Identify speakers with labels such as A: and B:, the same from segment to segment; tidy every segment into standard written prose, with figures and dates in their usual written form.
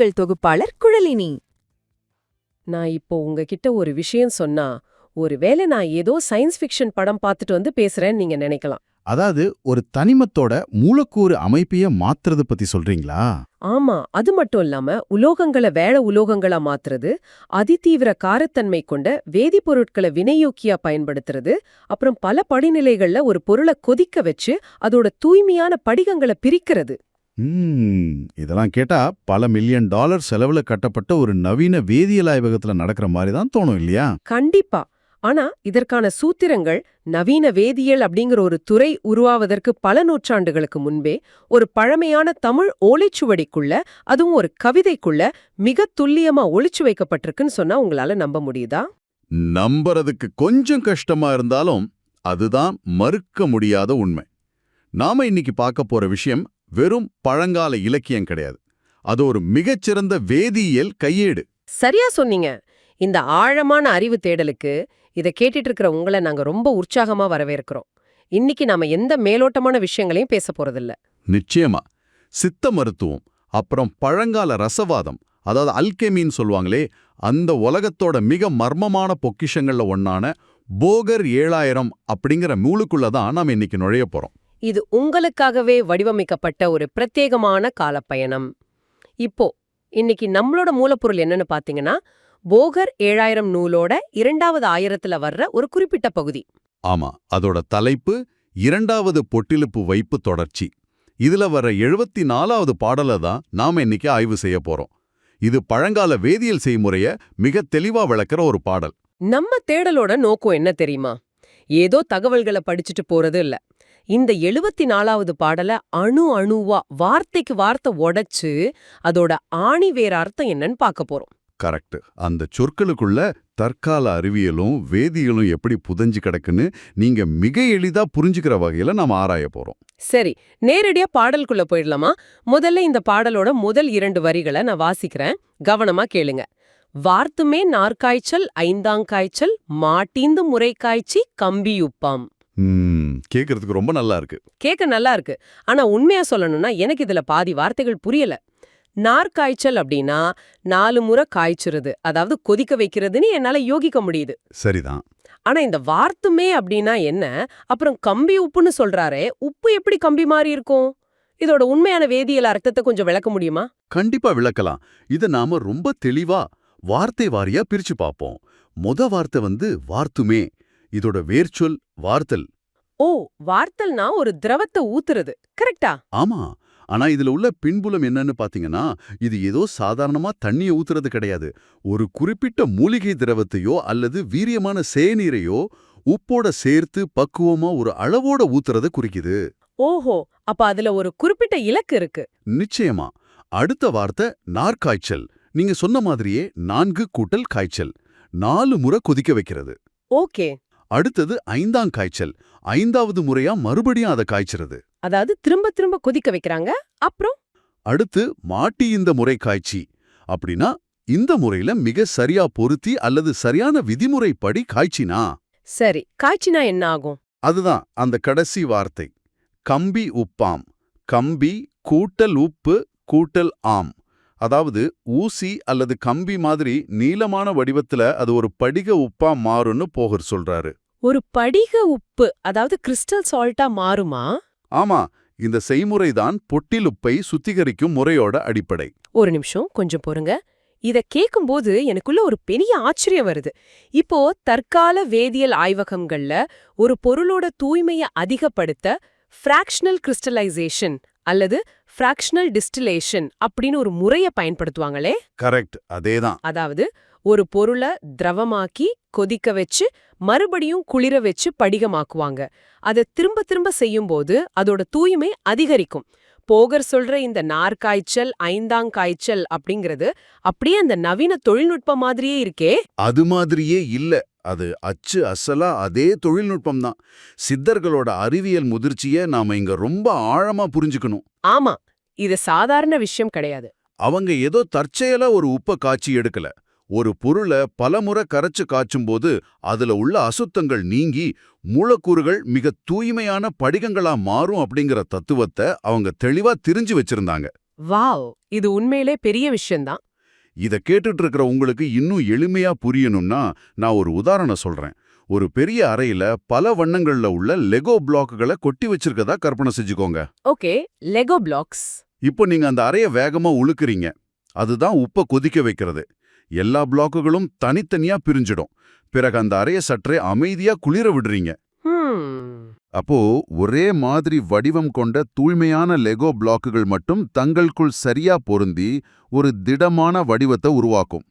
A: உங்கள் தொகுப்பாளர் குழலினி.
B: நான் இப்போ உங்ககிட்ட ஒரு விஷயம் சொன்னா ஒருவேளை நான் ஏதோ சயின்ஸ் ஃபிக்ஷன் படம் பார்த்துட்டு வந்து பேசுறேன்னு நீங்க நினைக்கலாம்.
C: அதாவது ஒரு தனிமத்தோட மூலக்கூறு அமைப்பையே மாத்துறது பத்தி சொல்றீங்களா?
B: ஆமா, அது மட்டும் இல்லாம உலோகங்களை வேற உலோகங்களா மாத்துறது, அதிதீவிர காரத்தன்மை கொண்ட வேதிப்பொருட்களை வினையூக்கியா பயன்படுத்துறது, அப்புறம் பல படிநிலைகள்ல ஒரு பொருளை கொதிக்க வச்சு அதோட தூய்மையான படிகங்களை பிரிக்கிறது.
C: இதெல்லாம் கேட்டா பல மில்லியன் டாலர் செலவுல கட்டப்பட்ட ஒரு நவீன வேதியியல் ஆய்வகத்துல நடக்கிற மாதிரி தான் தோணும் இல்லையா?
B: கண்டிப்பா. ஆனா இதற்கான சூத்திரங்கள் நவீன வேதியியல் அப்படிங்கிற ஒரு துறை உருவாவதற்கு பல நூற்றாண்டுகளுக்கு முன்பே ஒரு பழமையான தமிழ் ஓலைச்சுவடிக்குள்ள, அதுவும் ஒரு கவிதைக்குள்ள மிக துல்லியமா ஒளிச்சு வைக்கப்பட்டிருக்குன்னு சொன்னா உங்களால நம்ப முடியுதா?
D: நம்புறதுக்கு கொஞ்சம் கஷ்டமா இருந்தாலும் அதுதான் மறுக்க முடியாத உண்மை. நாம இன்னைக்கு பார்க்க போற விஷயம் வெறும் பழங்கால இலக்கியம் கிடையாது. அது ஒரு மிகச்சிறந்த வேதியியல் கையேடு.
B: சரியா சொன்னீங்க. இந்த ஆழமான அறிவு தேடலுக்கு இதை கேட்டுட்டு இருக்கிற உங்களை நாங்க ரொம்ப உற்சாகமா வரவேற்கிறோம். இன்னைக்கு நாம எந்த மேலோட்டமான விஷயங்களையும் பேச போறதில்ல.
D: நிச்சயமா சித்த மருத்துவம், அப்புறம் பழங்கால ரசவாதம், அதாவது அல்கெமின்னு சொல்லுவாங்களே, அந்த உலகத்தோட மிக மர்மமான பொக்கிஷங்கள்ல ஒன்னான போகர் 7000 அப்படிங்கிற நூலுக்குள்ளதான் நாம இன்னைக்கு நுழைய போறோம்.
B: இது உங்களுக்காகவே வடிவமைக்கப்பட்ட ஒரு பிரத்யேகமான காலப்பயணம். இப்போ இன்னைக்கு நம்மளோட மூலப்பொருள் என்னன்னு பாத்தீங்கன்னா, போகர் 7000 நூலோட 2வது ஆயிரத்துல வர்ற ஒரு குறிப்பிட்ட பகுதி.
D: ஆமா, அதோட தலைப்பு 2வது பொட்டிலுப்பு வைப்பு தொடர்ச்சி. இதுல வர 74வது பாடலை தான் நாம இன்னைக்கு ஆய்வு செய்ய போறோம். இது பழங்கால வேதியியல் செய்முறைய மிக தெளிவா விளக்குற ஒரு பாடல்.
B: நம்ம தேடலோட நோக்கம் என்ன தெரியுமா? ஏதோ தகவல்களை படிச்சுட்டு போறது இல்ல. இந்த 74வது பாடலை அணு அணுவா வார்த்தைக்கு வார்த்தை உடைச்சு அதோட ஆணி வேற அர்த்தம் என்னன்னு பார்க்க போறோம்.
D: கரெக்ட். அந்த சொற்களுக்குள்ள தற்கால அறிவியலும் வேதியியலும் எப்படி புதைஞ்சு கிடக்குன்னு நீங்க மிக எளிதா புரிஞ்சுக்கிற வகையில நாம ஆராய போறோம்.
B: சரி, நேரடியா பாடலுக்குள்ள போயிடலாமா? முதல்ல இந்த பாடலோட முதல் 2 வரிகளை நான் வாசிக்கிறேன், கவனமா கேளுங்க. வார்த்துமே நாற்காய்ச்சல் ஐந்தாங்காய்ச்சல் மாட்டீந்து முறைக்காய்ச்சி கம்பியுப்பாம்.
D: கேக்குறதுக்கு ரொம்ப நல்லா இருக்கு.
B: கேட்க நல்லா இருக்கு. ஆனா உண்மையா சொல்லணும்னா எனக்கு இதுல பாதி வார்த்தைகள் புரியல. நாற்காய்ச்சல் அப்படின்னா 4 முறை காய்ச்சுறது, அதாவது கொதிக்க வைக்கிறதுன்னு என்னால யோகிக்க முடியுது.
D: சரிதான்.
B: ஆனா இந்த வார்த்துமே அப்படின்னா என்ன? அப்புறம் கம்பி உப்புன்னு சொல்றாரே, உப்பு எப்படி கம்பி மாதிரி இருக்கும்? இதோட உண்மையான வேதியியல் அர்த்தத்தை கொஞ்சம் விளக்க முடியுமா?
D: கண்டிப்பா விளக்கலாம். இத நாம ரொம்ப தெளிவா வார்த்தை வாரியா பிரிச்சு பார்ப்போம். வார்த்தை வார்த்துமே. இதோட வேர்ச்சொல் வார்த்தல்.
B: ஓ, வார்த்தல்னா ஒரு திரவத்தை ஊத்துறது, கரெக்டா?
D: ஆமா. ஆனா இதுல உள்ள பின்புலம் என்னன்னு பாத்தீங்கன்னா, இது ஏதோ சாதாரணமா தண்ணிய ஊத்துறது கிடையாது. ஒரு குறிப்பிட்ட மூலிகை திரவத்தையோ அல்லது வீரியமான சேநீரையோ உப்போட சேர்த்து பக்குவமா ஒரு அளவோட ஊத்துறத குறிக்குது.
B: ஓஹோ, அப்ப அதுல ஒரு குறிப்பிட்ட இலக்கு இருக்கு.
D: நிச்சயமா. அடுத்த வார்த்தை நாற்காய்ச்சல். நீங்க சொன்ன மாதிரியே 4 கூட்டல் காய்ச்சல், 4 முறை கொதிக்க வைக்கிறது.
B: ஓகே.
D: அடுத்தது ஐந்தாங்காய்ச்சல், 5வது முறையா மறுபடியும் அதை காய்ச்சறது.
B: அதாவது திரும்ப திரும்ப கொதிக்க வைக்கிறாங்க. அப்புறம்
D: அடுத்து மாட்டி இந்த முறை காய்ச்சி. அப்படின்னா இந்த முறையில மிக சரியா பொருத்தி அல்லது சரியான விதிமுறைப்படி காய்ச்சினா.
B: சரி, காய்ச்சினா என்ன ஆகும்?
D: அதுதான் அந்த கடைசி வார்த்தை, கம்பி உப்பாம். கம்பி கூட்டல் உப்பு கூட்டல் ஆம். அதாவது ஊசி அல்லது கம்பி மாதிரி நீளமான வடிவத்துல அது ஒரு படிக உப்பா மாறும்னு போகர் சொல்றாரு.
B: ஒரு படிக உப்பு, அதாவது கிறிஸ்டல் சால்ட்டா மாறுமா?
D: ஆமா, இந்த செய்முறைதான் பொட்டிலுப்பை சுத்திகரிக்கும் முறையோட அடிப்படை.
B: ஒரு நிமிஷம், கொஞ்சம் பொறுங்க. இத கேக்கும்போது எனக்குள்ள ஒரு பெரிய ஆச்சரியம் வருது. இப்போ தற்கால வேதியியல் ஆய்வகங்கள்ல ஒரு பொருளோட தூய்மையை அதிகப்படுத்த ஃப்ராக்ஷனல் கிறிஸ்டலைசேஷன் அல்லது ஃப்ராக்ஷனல் டிஸ்டிலேஷன் அப்படின்னு ஒரு முறையை பயன்படுத்துவாங்களே.
D: கரெக்ட், அதேதான்.
B: அதாவது ஒரு பொருளை திரவமாக்கி கொதிக்க வச்சு மறுபடியும் குளிர வச்சு படிகமாக்குவாங்க. அதை திரும்ப திரும்ப செய்யும்போது அதோட தூய்மை அதிகரிக்கும். போகர் சொல்ற இந்த நாற்காய்ச்சல் ஐந்தாங்காய்ச்சல் அப்படிங்கிறது அப்படியே அந்த நவீன தொழில்நுட்பம் மாதிரியே இருக்கே.
D: அது மாதிரியே இல்ல, அது அச்சு அசலா அதே தொழில்நுட்பம் தான். சித்தர்களோட அறிவியல் முதிர்ச்சியை நாம இங்க ரொம்ப ஆழமா புரிஞ்சுக்கணும்.
B: ஆமா, இது சாதாரண விஷயம் கிடையாது.
D: அவங்க ஏதோ தற்செயலா ஒரு உப்பை காய்ச்சி எடுக்கல. ஒரு பொருளை பலமுறை கரைச்சு காய்ச்சும்போது அதுல உள்ள அசுத்தங்கள் நீங்கி மூலக்கூறுகள் மிக தூய்மையான படிகங்களா மாறும் அப்படிங்கிற தத்துவத்தை அவங்க தெளிவா தெரிஞ்சு வச்சிருந்தாங்க.
B: வாவ், இது உண்மையிலே பெரிய விஷயம்தான்.
D: இத கேட்டுட்டு இருக்கிற உங்களுக்கு இன்னும் எளிமையா புரியணும்னா நான் ஒரு உதாரணம் சொல்றேன். ஒரு பெரிய அறையில பல வண்ணங்கள்ல உள்ள லெகோ பிளாக்குகளை கொட்டி வச்சிருக்கதா கற்பனை செஞ்சுக்கோங்க.
B: Okay, Lego blocks.
D: இப்போ நீங்க அந்த அறைய வேகமா உழுக்குறீங்க. அதுதான் உப்ப கொதிக்க வைக்கிறது. எல்லா பிளாக்குகளும் தனித்தனியா பிரிஞ்சிடும். பிறகு அந்த அறைய சற்றே அமைதியா குளிர விடுறீங்க. அப்போ ஒரே மாதிரி வடிவம் கொண்ட தூய்மையான லெகோ பிளாக்குகள் மட்டும் தங்களுக்குள் சரியா பொருந்தி ஒரு திடமான வடிவத்தை உருவாக்கும்.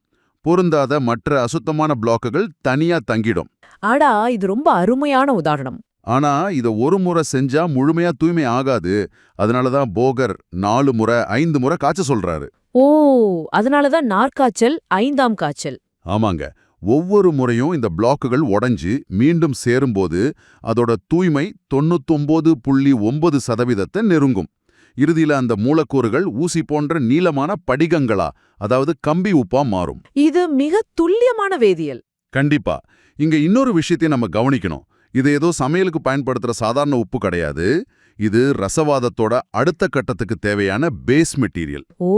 D: பொருந்தாத மற்ற அசுத்தமான பிளாக்குகள் தனியா தங்கிடும்.
A: ஆடா, இது ரொம்ப அருமையான உதாரணம்.
D: ஆனா இத ஒரு முறை செஞ்சா முழுமையா தூய்மை ஆகாது. அதனாலதான் போகர் 4 முறை 5 முறை காய்ச்ச சொல்றாரு.
A: ஓ, அதனாலதான் நார்க்காய்ச்சல் 5ஆம் காய்ச்சல்.
D: ஆமாங்க, ஒவ்வொரு முறையும் இந்த பிளாக்குகள் உடைஞ்சு மீண்டும் சேரும்போது அதோட தூய்மை 99.9% நெருங்கும். இறுதியில அந்த மூலக்கூறுகள் ஊசி போன்ற நீளமான படிகங்களா, அதாவது கம்பி உப்பா மாறும்.
A: இது மிக துல்லியமான வேதியியல்.
D: கண்டிப்பா. இங்க இன்னொரு விஷயத்தை நம்ம கவனிக்கணும். இது ஏதோ சமையலுக்கு பயன்படுத்துற சாதாரண உப்பு கிடையாது. இது ரசவாதத்தோட அடுத்த கட்டத்துக்கு தேவையான பேஸ் மெட்டீரியல்.
A: ஓ,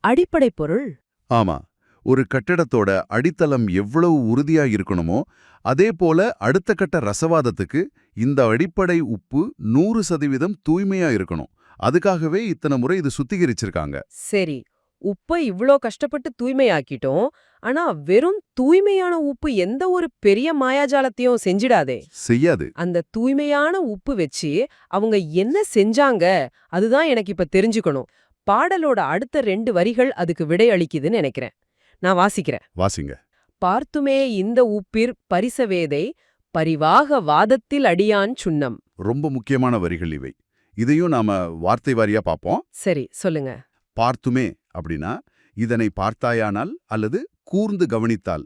A: அடிப்படை பொருள்.
D: ஆமா, ஒரு கட்டிடத்தோட அடித்தளம் எவ்வளவு உறுதியா இருக்கணுமோ அதே போல அடுத்த கட்ட ரசவாதத்துக்கு இந்த அடிப்படை உப்பு 100% தூய்மையா இருக்கணும். அதுக்காகவே இத்தனை முறை இது சுத்திகரிச்சிருக்காங்க.
B: சரி, உப்பை இவ்ளோ கஷ்டப்பட்டு தூய்மையாக்கிட்டோம். ஆனா வெறும் தூய்மையான உப்பு எந்த ஒரு பெரிய மாயாஜாலத்தையும் செஞ்சிடாதே.
D: செய்யாது.
B: அந்த தூய்மையான உப்பு வச்சு அவங்க என்ன செஞ்சாங்க, அதுதான் எனக்கு இப்ப தெரிஞ்சுக்கணும். பாடலோட அடுத்த 2 வரிகள் அதுக்கு விடை அளிக்குதுன்னு நினைக்கிறேன். நான் வாசிக்கிறேன்.
D: வாசிங்க.
B: பார்த்துமே இந்த உப்பிர் பரிசவேதை பரிவாக வாதத்தில் அடியான் சுண்ணம்.
D: ரொம்ப முக்கியமான வரிகள் இவை. இதையும் நாம வார்த்தை வாரியா பார்ப்போம்.
B: சரி, சொல்லுங்க.
D: பார்த்துமே அப்படின்னா இதனை பார்த்தாயானால் அல்லது கூர்ந்து கவனித்தால்.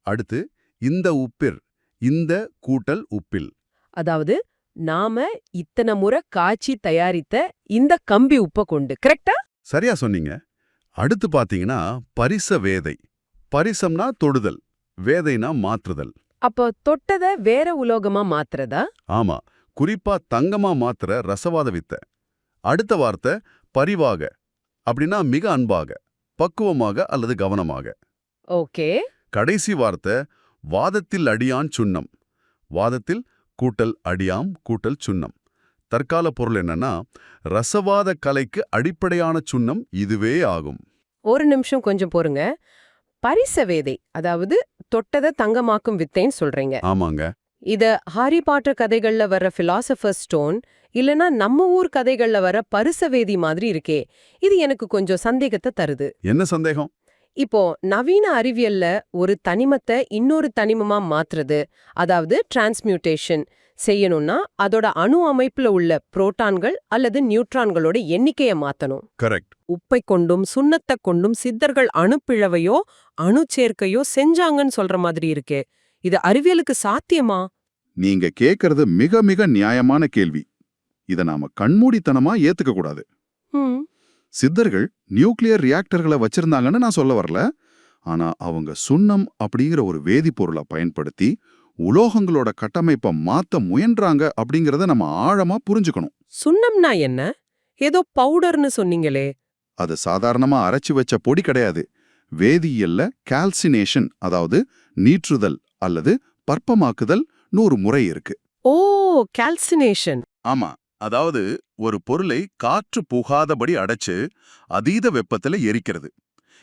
D: அடுத்து இந்த உப்பிர், இந்த கூட்டல் உப்பில்.
B: அதாவது நாம இத்தனை முறை காய்ச்சி தயாரித்த இந்த கம்பி உப்பை கொண்டு. கரெக்டா?
D: சரியா சொன்னீங்க. அடுத்து பாத்தீங்கன்னா பரிச வேதை. பரிசம்னா தொடுதல், வேதைனா மாற்றுதல்.
B: அப்போ தொட்டத வேற உலோகமா மாத்துறதா?
D: ஆமா, குறிப்பா தங்கமா மாத்துற ரசவாத வித்தை. அடுத்த வார்த்தை பரிவாக அப்படின்னா மிக அன்பாக, பக்குவமாக அல்லது கவனமாக.
B: ஓகே.
D: கடைசி வார்த்தை வாதத்தில் அடியான் சுண்ணம். வாதத்தில் கூட்டல் அடியாம் கூட்டல் சுண்ணம். தற்கால பொருள் என்னன்னா ரசவாத கலைக்கு அடிப்படையான சுண்ணம் இதுவே ஆகும்.
B: ஒரு நிமிஷம் கொஞ்சம் பொறுங்க. பரிசவேதை, அதாவது தொட்டத தங்கமாக்கும் வித்தைன்னு சொல்றீங்க.
D: ஆமாங்க.
B: இத ஹாரி பாட்டர் கதைகள்ல வர்ற பிலாசபர் ஸ்டோன் இல்லனா நம்ம ஊர் கதைகள்ல வர பரிசவேதி மாதிரி இருக்கே. இது எனக்கு கொஞ்சம் சந்தேகத்தை தருது.
D: என்ன சந்தேகம்?
B: இப்போ நவீன அறிவியல்ல ஒரு தனிமத்தை இன்னொரு தனிமமா மாத்துறது, அதாவது டிரான்ஸ்மியூட்டேஷன் செய்யணும்னா அதோட அணு அமைப்புல உள்ள புரோட்டான்கள் அல்லது நியூட்ரான்களோட எண்ணிக்கையை மாத்தணும்.
D: கரெக்ட்.
B: உப்பை கொண்டும் சுண்ணத்தை கொண்டும் சித்தர்கள் அணுப்பிழவையோ அணு சேர்க்கையோ செஞ்சாங்கன்னு சொல்ற மாதிரி இருக்கே. இது அறிவியலுக்கு சாத்தியமா?
E: நீங்க கேக்குறது மிக மிக நியாயமான கேள்வி. இத நாம கண்மூடித்தனமா ஏத்துக்க கூடாது. சித்தர்கள் நியூக்ளியர் ரியாக்டர்களை வச்சிருந்தாங்கன்னு நான் சொல்ல வரல. ஆனா அவங்க சுண்ணம் அப்படிங்கிற ஒரு வேதிப்பொருளை பயன்படுத்தி உலோகங்களோட கட்டமைப்பை மாத்த முயன்றாங்க அப்படிங்கறத நம்ம ஆழமா புரிஞ்சுக்கணும்.
B: சுண்ணம்னா என்ன? ஏதோ பவுடர்னு சொன்னீங்களே.
E: அது சாதாரணமா அரைச்சு வச்ச பொடி கிடையாது. வேதியியல்ல கால்சினேஷன், அதாவது நீற்றுதல் அல்லது பற்பமாக்குதல் ஒரு முறை இருக்கு.
B: ஓ, கால்சினேஷன்.
D: ஆமா, அதாவது ஒரு பொருளை காற்று புகாதபடி அடைச்சு அதீத வெப்பத்துல எரிக்கிறது.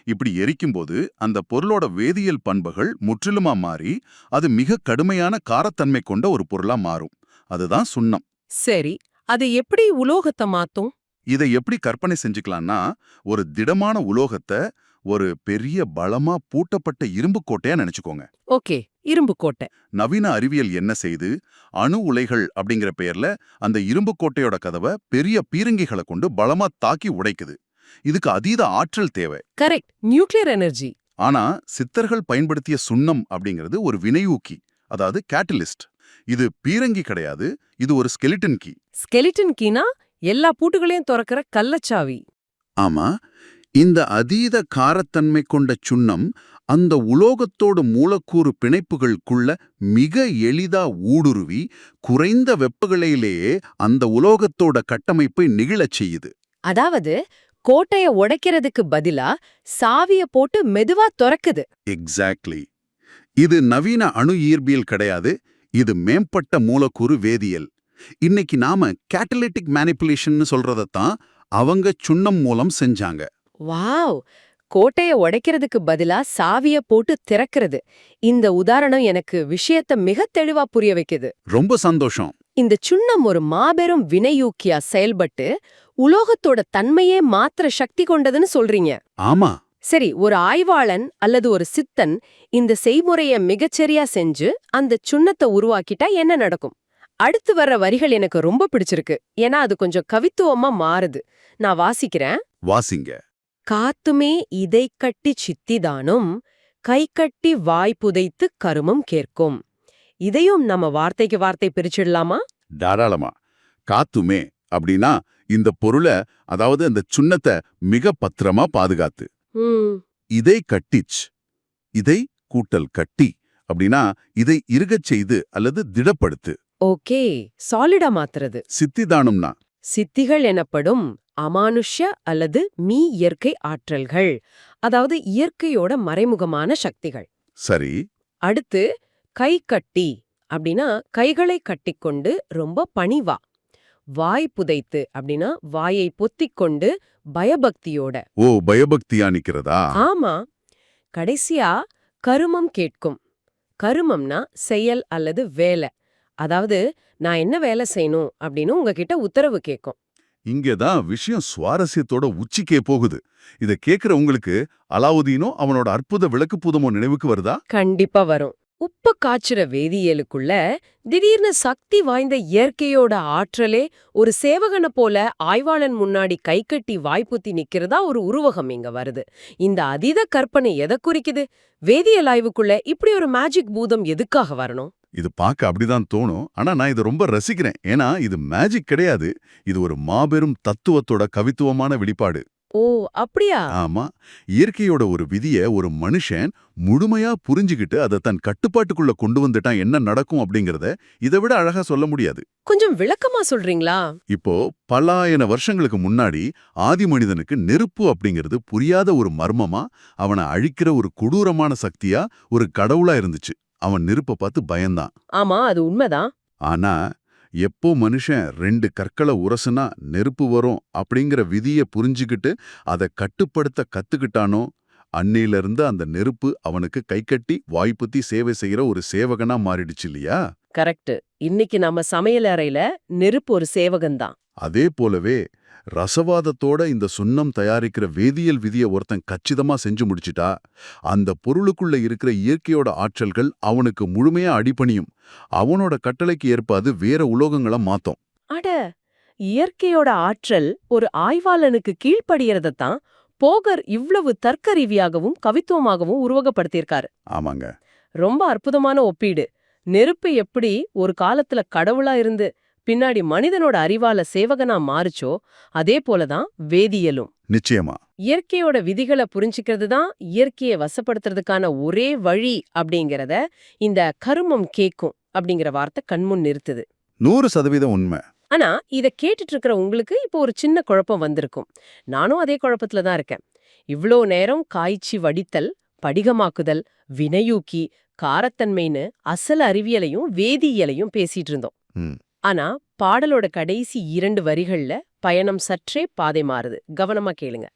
D: இப்படி எரிக்கும்போது அந்த பொருளோட வேதியியல் பண்புகள் முற்றிலுமா மாறி அது மிக கடுமையான காரத்தன்மை கொண்ட ஒரு பொருளா மாறும். அதுதான் சுண்ணம்.
B: சரி, அது எப்படி உலோகத்தை மாத்தும்?
D: இதை எப்படி கற்பனை செஞ்சுக்கலாம்னா, ஒரு திடமான உலோகத்தை ஒரு பெரிய பலமா பூட்டப்பட்ட இரும்பு கோட்டையா நினைச்சுக்கோங்க.
B: ஓகே, இரும்பு கோட்டை.
D: நவீன அறிவியல் என்ன செய்து அணு உலைகள் அப்படிங்கிற பெயர்ல அந்த இரும்பு கோட்டையோட கதவை பெரிய பீரங்கிகளை கொண்டு பலமா தாக்கி உடைக்குது. இதுக்கு அதீத ஆற்றல் தேவை.
B: Correct, nuclear energy.
D: ஆனா சித்தர்கள் பயன்படுத்திய சுண்ணம் அப்படிங்கிறது ஒரு வினையூக்கி, அதாவது கேட்டலிஸ்ட். இது பீரங்கி கிடையாது, இது ஒரு ஸ்கெலிட்டன் கீ.
B: ஸ்கெலிட்டன் கீனா எல்லா பூட்டுகளையும் திறக்கிற கள்ளச்சாவி.
D: ஆமா, இந்த அதீத காரத்தன்மை கொண்ட சுண்ணம் அந்த உலோகத்தோட மூலக்கூறு பிணைப்புகளுக்குள்ள மிக எளிதா ஊடுருவி குறைந்த வெப்பநிலையிலேயே அந்த உலோகத்தோட கட்டமைப்பை நெகிழச் செய்யுது.
A: அதாவது
B: கோட்டைய உடைக்கிறதுக்கு பதிலா சாவிய போட்டு மெதுவா தொறக்குது.
D: எக்ஸாக்ட்லி. இது நவீன அணு இயற்பியல் கிடையாது, இது மேம்பட்ட மூலக்கூறு வேதியியல். இன்னைக்கு நாம கேட்டலிட்டிக் மேனிப்புலேஷன் சொல்றதத்தான் அவங்க சுண்ணம் மூலம் செஞ்சாங்க.
B: வாவ்! கோட்டைய உடைக்கிறதுக்கு பதிலா சாவிய போட்டு திறக்கிறது. இந்த உதாரணம் எனக்கு விஷயத்த மிக தெளிவா புரிய வைக்குது.
D: ரொம்ப சந்தோஷம்.
B: இந்த சுண்ணம் ஒரு மாபெரும் வினையூக்கியா செயல்பட்டு உலோகத்தோட தன்மையே மாத்திர சக்தி கொண்டதுன்னு சொல்றீங்க.
D: ஆமா.
B: சரி, ஒரு ஆய்வாளன் அல்லது ஒரு சித்தன் இந்த செய்முறைய மிகச்சரியா செஞ்சு அந்த சுண்ணத்தை உருவாக்கிட்டா என்ன நடக்கும்? அடுத்து வர்ற வரிகள் எனக்கு ரொம்ப பிடிச்சிருக்கு. ஏன்னா அது கொஞ்சம் கவித்துவமா மாறுது. நான் வாசிக்கிறேன்.
D: வாசிங்க.
B: காத்துமே இதை கட்டி சித்திதானும் கை கட்டி வாய் புதைத்து கருமம் கேட்கும். இதையும் நம்ம வார்த்தைக்கு வார்த்தை பிரிச்சிடலாமா?
D: தாராளமா. காத்துமே அப்படின்னா இந்த பொருளை, அதாவது அந்த சுண்ணத்தை மிக பத்திரமா பாதுகாத்து. இதை கட்டிச், இதை கூட்டல் கட்டி அப்படின்னா இதை இறுகச் செய்து அல்லது திடப்படுத்து.
B: ஓகே, சாலிடா மாத்துறது.
D: சித்திதானும்னா
B: சித்திகள் எனப்படும் அமானுஷ்ய அல்லது மீ இயற்கை ஆற்றல்கள், அதாவது இயற்கையோட மறைமுகமான சக்திகள்.
D: சரி.
B: அடுத்து கை கட்டி அப்படின்னா கைகளை கட்டிக்கொண்டு ரொம்ப பணிவா. வாய் புதைத்து அப்படின்னா வாயை பொத்திக்கொண்டு பயபக்தியோட.
D: ஓ, பயபக்தியா நிக்கிறதா?
B: ஆமா. கடைசியா கருமம் கேட்கும். கருமம்னா செயல் அல்லது வேலை. அதாவது நான் என்ன வேலை செய்யணும் அப்படின்னு உங்ககிட்ட உத்தரவு கேட்கும்.
D: இங்கதான் விஷயம் சுவாரஸ்யத்தோட உச்சிக்கே போகுது. இத கேக்குற உங்களுக்கு அலாவுதீனோ அவனோட அற்புத விளக்கு பூதமோ நினைவுக்கு வருதா?
B: கண்டிப்பா வரும். உப்பு காய்ச்சுற வேதியியலுக்குள்ள திடீர்னு சக்தி வாய்ந்த இயற்கையோட ஆற்றலே ஒரு சேவகனை போல ஆய்வாளன் முன்னாடி கைகட்டி வாய்ப்புத்தி நிக்கிறதா ஒரு உருவகம் இங்க வருது. இந்த அதீத கற்பனை எதை குறிக்குது? வேதியியல் ஆய்வுக்குள்ள இப்படி ஒரு மேஜிக் பூதம் எதுக்காக வரணும்?
D: இது பார்க்க அப்படிதான் தோணும். ஆனா நான் இதை ரொம்ப ரசிக்கிறேன். ஏன்னா இது மேஜிக் கிடையாது, இது ஒரு மாபெரும் தத்துவத்தோட கவித்துவமான வெளிப்பாடு.
B: ஓ, அப்படியா?
D: ஆமா. இயற்கையோட ஒரு விதியை ஒரு மனுஷன் முழுமையா புரிஞ்சுகிட்டு அதை தன் கட்டுப்பாட்டுக்குள்ள கொண்டு வந்துட்டான் என்ன நடக்கும் அப்படிங்கறத இதை விட அழகா சொல்ல முடியாது.
B: கொஞ்சம் விளக்கமா சொல்றீங்களா?
D: இப்போ பல்லாயிரம் வருஷங்களுக்கு முன்னாடி ஆதி மனிதனுக்கு நெருப்பு அப்படிங்கிறது புரியாத ஒரு மர்மமா, அவனை அழிக்கிற ஒரு கொடூரமான சக்தியா, ஒரு கடவுளா இருந்துச்சு. அவன் நெருப்பை பார்த்து பயந்தான்.
B: ஆமா, அது உண்மைதான்.
D: ஆனா எப்போ மனுஷன் 2 கற்களை உரசுனா நெருப்பு வரும் அப்படிங்கிற விதியை புரிஞ்சுக்கிட்டு அதை கட்டுப்படுத்த கத்துக்கிட்டானோ, அன்னையிலிருந்து அந்த நெருப்பு அவனுக்கு கைகட்டி வாய்ப்புத்தி சேவை செய்யற ஒரு சேவகனா மாறிடுச்சு இல்லையா?
B: கரெக்ட். இன்னைக்கு நம்ம சமையல் அறையில நெருப்பு ஒரு சேவகன்தான்.
D: அதே போலவே ரசவாதத்தோட இந்த சுண்ணம் தயாரிக்கிற வேதியியல் விதியை ஒருத்தன் கச்சிதமா செஞ்சு முடிச்சிட்டா, அந்த பொருளுக்குள்ள இருக்கிற இயற்கையோட ஆற்றல்கள் அவனுக்கு முழுமையா அடிபணியும். அவனோட கட்டளைக்கு ஏற்ப அது வேற உலோகங்களை மாத்தும்.
B: அட, இயற்கையோட ஆற்றல் ஒரு ஆய்வாளனுக்கு கீழ்ப்படியறதத்தான் போகர் இவ்வளவு தர்க்க ரீதியாகவும் கவித்துவமாகவும் உருவகப்படுத்தியிருக்காரு.
D: ஆமாங்க.
B: ரொம்ப அற்புதமான ஒப்பீடு. நெருப்பு எப்படி ஒரு காலத்துல கடவுளா இருந்து பின்னாடி மனிதனோட அறிவால சேவகனா மாறுச்சோ, அதே போலதான் வேதியியலும்.
D: நிச்சயமா.
B: இயற்கையோட விதிகளை புரிஞ்சுக்கிறது தான் இயற்கையை வசப்படுத்துறதுக்கான ஒரே வழி அப்படிங்கறத இந்த கருமம் கேக்கும் அப்படிங்கிற வார்த்தை கண்முன் நிறுத்துது.
D: 100% உண்மை.
B: ஆனா இத கேட்டுட்டு இருக்கிற உங்களுக்கு இப்போ ஒரு சின்ன குழப்பம் வந்திருக்கும். நானும் அதே குழப்பத்துல தான் இருக்கேன். இவ்ளோ நேரம் காய்ச்சி வடித்தல், படிகமாக்குதல், வினையூக்கி, காரத்தன்மைன்னு அசல் அறிவியலையும் வேதியியலையும் பேசிட்டு இருந்தோம். ஆனா பாடலோட கடைசி 2 வரிகள்ல பயணம் சற்றே பாதை மாறுது. கவனமா கேளுங்க.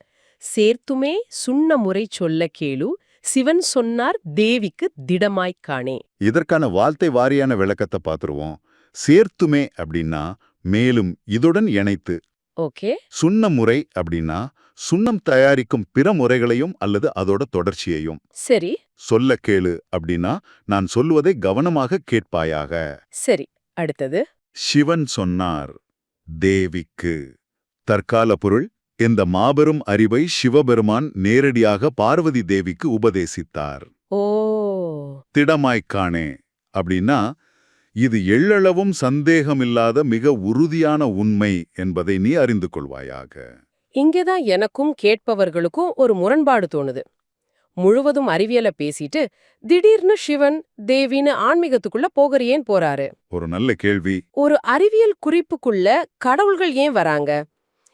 B: சேர்த்துமே சுண்ண முறை சொல்ல கேளு, சிவன் சொன்னார் தேவிக்கு திடமாய்க் காணே.
D: இதற்கான வார்த்தை வாரியான விளக்கத்தை பார்த்துருவோம். சேர்த்துமே அப்படின்னா மேலும் இதுடன் இணைத்து.
B: ஓகே.
D: சுண்ண முறை அப்படின்னா சுண்ணம் தயாரிக்கும் பிற முறைகளையும் அல்லது அதோட தொடர்ச்சியையும்.
B: சரி.
D: சொல்ல கேளு அப்படின்னா நான் சொல்லுவதை கவனமாக கேட்பாயாக.
B: சரி, அடுத்தது.
D: சிவன் சொன்னார் தேவிக்கு. தற்கால பொருள், இந்த மாபெரும் அறிவை சிவபெருமான் நேரடியாக பார்வதி தேவிக்கு உபதேசித்தார்.
B: ஓ.
D: திடமாய்க்கானே அப்படின்னா இது எள்ளளவும் சந்தேகமில்லாத மிக உறுதியான உண்மை என்பதை நீ அறிந்து கொள்வாயாக.
B: இங்கேதான் எனக்கும் கேட்பவர்களுக்கும் ஒரு முரண்பாடு தோணுது. முழுவதும் அறிவியலை பேசிட்டு திடீர்னு சிவன் தேவின்னு ஆன்மீகத்துக்குள்ள போகர் ஏன் போறாரு?
D: ஒரு நல்ல கேள்வி.
B: ஒரு அறிவியல் குறிப்புக்குள்ள கடவுள்கள் ஏன் வராங்க?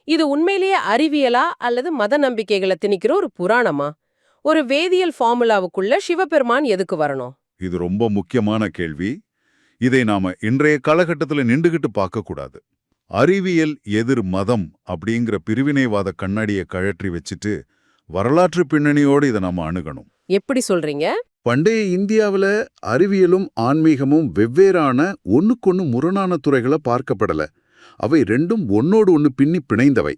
B: இது உண்மையிலேயே அறிவியலா அல்லது மத நம்பிக்கைகளை திணிக்கிற ஒரு புராணமா? ஒரு வேதியியல் ஃபார்முலாவுக்குள்ள சிவபெருமான் எதுக்கு வரணும்?
D: இது ரொம்ப முக்கியமான கேள்வி. இதை நாம இன்றைய காலகட்டத்துல நின்றுகிட்டு பார்க்க கூடாது. அறிவியல் எதிர் மதம் அப்படிங்கிற பிரிவினைவாத கண்ணாடியை கழற்றி வச்சுட்டு வரலாற்று பின்னணியோடு இதை நாம அணுகணும்.
B: எப்படி சொல்றீங்க?
D: பண்டைய இந்தியாவுல அறிவியலும் ஆன்மீகமும் வெவ்வேறான ஒண்ணுக்கொன்னு முரணான துறைகளை பார்க்கப்படல. அவை ரெண்டும் ஒன்னோடு ஒன்னு பின்னி பிணைந்தவை.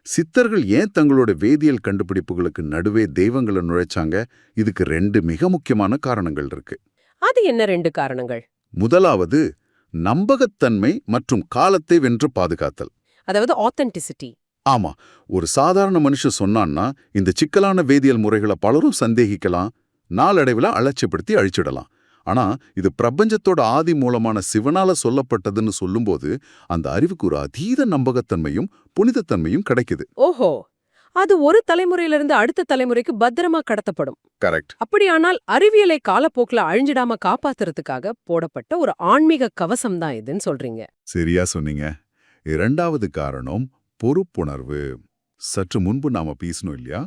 D: சித்தர்கள் ஏன் தங்களோட வேதியியல் கண்டுபிடிப்புகளுக்கு நடுவே தெய்வங்களை நுழைச்சாங்க? இதுக்கு ரெண்டு மிக முக்கியமான காரணங்கள் இருக்கு.
B: அது என்ன ரெண்டு காரணங்கள்?
D: முதலாவது நம்பகத்தன்மை மற்றும் காலத்தை வென்று பாதுகாத்தல்.
B: அதாவது ஆத்தென்டிசிட்டி.
D: ஆமா, ஒரு சாதாரண மனுஷன் சொன்னான்னா இந்த சிக்கலான வேதியியல் முறைகளை பலரும் சந்தேகிக்கலாம், நாளடைவில் அலட்சியப்படுத்தி அழிச்சிடலாம். ஆனா இது பிரபஞ்சத்தோட ஆதி மூலமான சிவனால சொல்லப்பட்டதுன்னு சொல்லும்போது அந்த அறிவுக்கு ஒரு அதீத நம்பகத்தன்மையும் புனிதத்தன்மையும் கிடைக்குது.
B: ஓஹோ, அது ஒரு தலைமுறையிலிருந்து அடுத்த தலைமுறைக்கு பத்திரமா கடத்தப்படும்.
D: கரெக்ட்.
B: அப்படியானால் அறிவியலை காலப்போக்கில் அழிஞ்சிடாம காப்பாத்துறதுக்காக போடப்பட்ட ஒரு ஆன்மீக கவசம் தான் இதுன்னு சொல்றீங்க.
D: சரியா சொன்னீங்க. இரண்டாவது காரணம் பொறுப்புணர்வு. சற்று முன்பு நாம பேசணும் இல்லையா?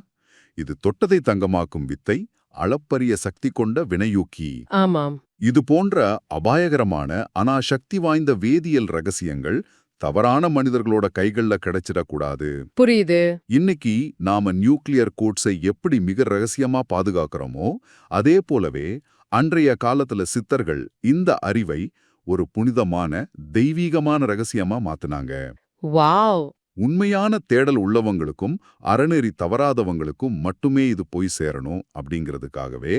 D: இது தொட்டதை தங்கமாக்கும் வித்தை, அளப்பரிய சக்தி கொண்ட வினையூக்கி.
B: ஆமாம்.
D: இது போன்ற அபாயகரமான ஆனா சக்தி வாய்ந்த வேதியியல் ரகசியங்கள் தவறான மனிதர்களோட கைகள்ல கிடைச்சிடக்கூடாது.
B: புரியுது.
D: இன்னைக்கு நாம நியூக்ளியர் கோட்ஸை எப்படி மிக ரகசியமா பாதுகாக்கிறோமோ அதே போலவே அன்றைய காலத்துல சித்தர்கள் இந்த அறிவை ஒரு புனிதமான தெய்வீகமான ரகசியமா மாத்துனாங்க.
B: வாவ்.
D: உண்மையான தேடல் உள்ளவங்களுக்கும் அறநெறி தவறாதவங்களுக்கும் மட்டுமே இது போய் சேரணும் அப்படிங்கிறதுக்காகவே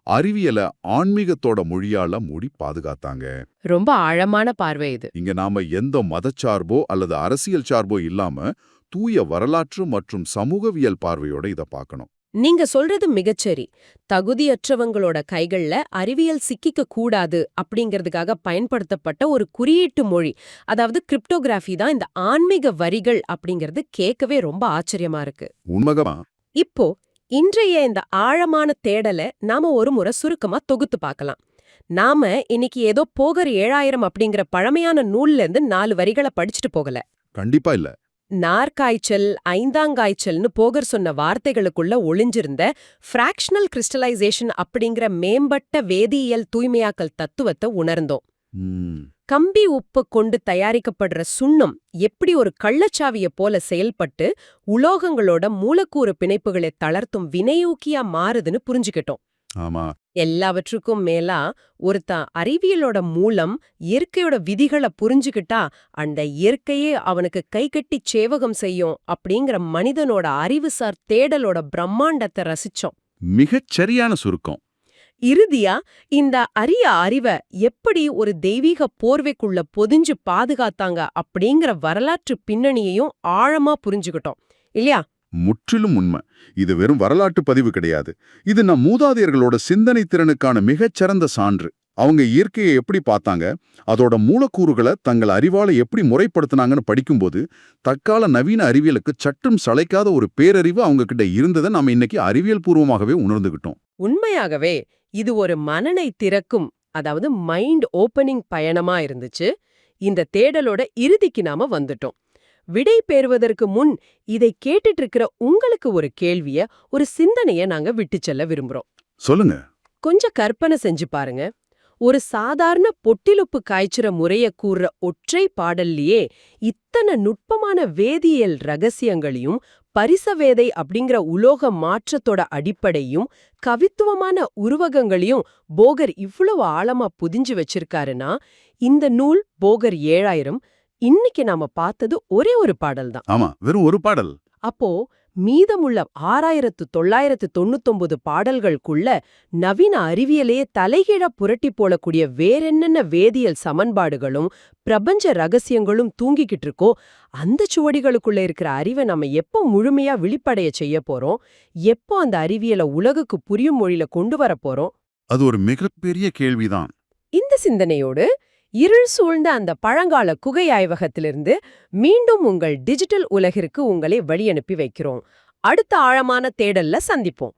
D: அறிவியல ஆன்மீகத்தோட மொழியால மூடி பாதுகாத்தாங்க.
B: ரொம்ப ஆழமான பார்வை இது.
D: இங்க நாம எந்த மதச்சார்போ அல்லது அரசியல் சார்போ இல்லாம தூய வரலாற்று மற்றும் சமூகவியல் பார்வையோட இத பார்க்கணும்.
B: நீங்க சொல்றது மிகச்சரி. தகுதியற்றவங்களோட கைகள்ல அறிவியல் சிக்கிக்க கூடாது அப்படிங்கிறதுக்காக பயன்படுத்தப்பட்ட ஒரு குறியீட்டு மொழி, அதாவது கிரிப்டோகிராஃபி தான் இந்த ஆன்மீக வரிகள் அப்படிங்கிறது கேட்கவே ரொம்ப ஆச்சரியமா இருக்கு.
D: உண்மைகமா.
B: இப்போ இன்றைய இந்த ஆழமான தேடலை நாம ஒரு முறை சுருக்கமா தொகுத்து பார்க்கலாம். நாம இன்னைக்கு ஏதோ போகர் 7000 அப்படிங்கிற பழமையான நூல்ல இருந்து 4 வரிகளை படிச்சுட்டு போகல.
D: கண்டிப்பா இல்ல.
B: நார்காய்ச்சல், ஐந்தாங்காய்ச்சல்னு போகர் சொன்ன வார்த்தைகளுக்குள்ள ஒளிஞ்சிருந்த ஃப்ராக்ஷனல் கிறிஸ்டலைசேஷன் அப்படிங்கிற மேம்பட்ட வேதியியல் தூய்மையாக்கல் தத்துவத்தை உணர்ந்தோம். கம்பி உப்பு கொண்டு தயாரிக்கப்படுற சுண்ணம் எப்படி ஒரு கள்ளச்சாவிய போல செயல்பட்டு உலோகங்களோட மூலக்கூறு பிணைப்புகளை தளர்த்தும் வினையூக்கியா மாறுதுன்னு புரிஞ்சுக்கிட்டோம்.
D: ஆமா.
B: எல்லாவற்றுக்கும் மேலா ஒருத்தன் அறிவியலோட மூலம் இயற்கையோட விதிகளை புரிஞ்சுக்கிட்டா அந்த இயற்கையே அவனுக்கு கைகட்டி சேவகம் செய்யும் அப்படிங்கிற மனிதனோட அறிவுசார் தேடலோட பிரம்மாண்டத்தை ரசிச்சோம்.
D: மிகச் சரியான சுருக்கம்.
B: இறுதியா இந்த அரிய அறிவை எப்படி ஒரு தெய்வீக போர்வைக்குள்ள பொதிஞ்சு பாதுகாத்தாங்க அப்படிங்கிற வரலாற்று பின்னணியையும் ஆழமா புரிஞ்சுக்கிட்டோம் இல்லையா?
D: முற்றிலும் உண்மை. இது வெறும் வரலாற்று பதிவு கிடையாது. இது நம் மூதாதையர்களோட சிந்தனை திறனுக்கான மிகச்சிறந்த சான்று. அவங்க இயற்கையை எப்படி பார்த்தாங்க, அதோட மூலக்கூறுகளை தங்கள் அறிவால எப்படி முறைப்படுத்தினாங்கன்னு படிக்கும்போது தற்கால நவீன அறிவியலுக்கு சற்றும் சளைக்காத ஒரு பேரறிவு அவங்க கிட்ட இருந்ததை நாம இன்னைக்கு அறிவியல் பூர்வமாகவே உணர்ந்துகிட்டோம்.
B: உண்மையாகவே இது ஒரு மனனை திறக்கும், அதாவது மைண்ட் ஓப்பனிங் பயணமா இருந்துச்சு. இந்த தேடலோட இறுதிக்கு நாம வந்துட்டோம். விடை பெறுவதற்கு முன் இதை கேட்டுட்டு இருக்கிற உங்களுக்கு ஒரு கேள்விய, ஒரு சிந்தனைய நாங்க விட்டு செல்ல விரும்புறோம்.
D: சொல்லுங்க.
B: கொஞ்சம் கற்பனை செஞ்சு பாருங்க. ஒரு சாதாரண பொட்டிலுப்பு காய்ச்சுற முறைய கூறுற ஒற்றை பாடல்லையே இத்தனை நுட்பமான வேதியியல் ரகசியங்களையும் பரிசவேதை அப்படிங்கிற உலோக மாற்றத்தோட அடிப்படையும் கவித்துவமான உருவகங்களையும் போகர் இவ்வளவு ஆழமா புதிஞ்சு வச்சிருக்காருன்னா, இந்த நூல் போகர் 7000 இன்னைக்கு நாம பார்த்தது ஒரே ஒரு பாடல் தான்.
D: ஆமா, வெறும் ஒரு பாடல்.
B: அப்போ மீதமுள்ள 6999 பாடல்களுக்குள்ள நவீன அறிவியலையே தலைகீழா புரட்டி போடக்கூடிய வேறென்னென்ன வேதியியல் சமன்பாடுகளும் பிரபஞ்ச ரகசியங்களும் தூங்கிக்கிட்டு இருக்கோ, அந்த சுவடிகளுக்குள்ள இருக்கிற அறிவை நம்ம எப்போ முழுமையா விழிப்படைய செய்ய போறோம்? எப்போ அந்த அறிவியலை உலகுக்கு புரியும் மொழியில கொண்டு வர போறோம்?
D: அது ஒரு மிகப்பெரிய கேள்விதான்.
B: இந்த சிந்தனையோடு இருள் சூழ்ந்த அந்த பழங்கால குகை ஆய்வகத்திலிருந்து மீண்டும் உங்கள் டிஜிட்டல் உலகிற்கு உங்களை வழியனுப்பி வைக்கிறோம். அடுத்த ஆழமான தேடல்ல சந்திப்போம்.